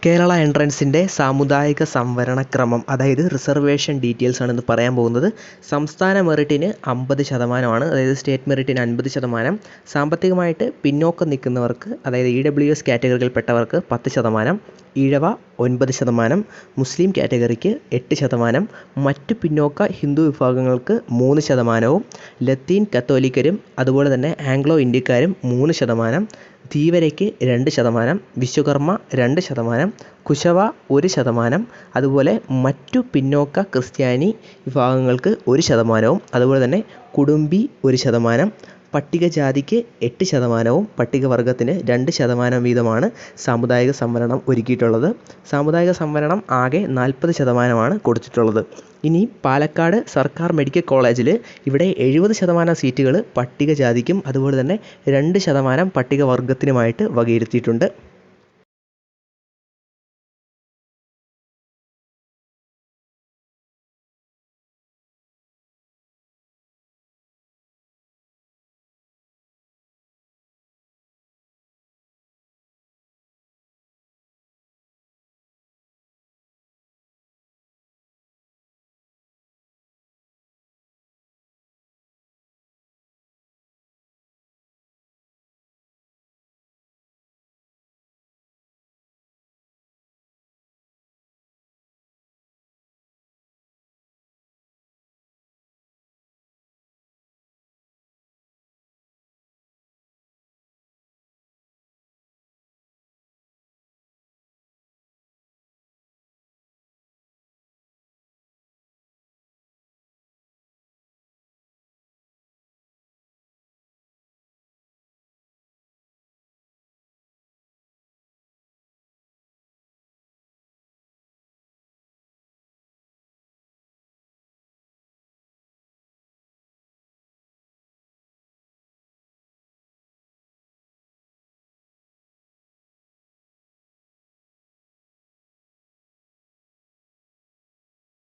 കേരള എൻട്രൻസിൻ്റെ സാമുദായിക സംവരണ ക്രമം, അതായത് റിസർവേഷൻ ഡീറ്റെയിൽസ് ആണ് ഇന്ന് പറയാൻ പോകുന്നത്. സംസ്ഥാന മെറിറ്റിന് 50%, അതായത് സ്റ്റേറ്റ് മെറിറ്റിന് 50%. സാമ്പത്തികമായിട്ട് പിന്നോക്കം നിൽക്കുന്നവർക്ക്, അതായത് EWS കാറ്റഗറിയിൽപ്പെട്ടവർക്ക് 10%, ഈഴവ 9%, മുസ്ലിം കാറ്റഗറിക്ക് 8%, മറ്റു പിന്നോക്ക ഹിന്ദു വിഭാഗങ്ങൾക്ക് 3%, ലത്തീൻ കത്തോലിക്കരും അതുപോലെ തന്നെ ആംഗ്ലോ ഇന്ത്യക്കാരും 3%, ധീവരയ്ക്ക് 2%, വിശ്വകർമ്മ 2%, കുശവ 1%, അതുപോലെ മറ്റു പിന്നോക്ക ക്രിസ്ത്യാനി വിഭാഗങ്ങൾക്ക് 1%, അതുപോലെ തന്നെ കുടുംബി 1%, പട്ടികജാതിക്ക് 8%, പട്ടികവർഗത്തിന് 2% വീതമാണ് സാമുദായിക സംവരണം ഒരുക്കിയിട്ടുള്ളത്. സാമുദായിക സംവരണം ആകെ 40% കൊടുത്തിട്ടുള്ളത്. ഇനി പാലക്കാട് സർക്കാർ മെഡിക്കൽ കോളേജിൽ ഇവിടെ 70% സീറ്റുകൾ പട്ടികജാതിക്കും അതുപോലെ തന്നെ 2% പട്ടികവർഗത്തിനുമായിട്ട് വകയിരുത്തിയിട്ടുണ്ട്.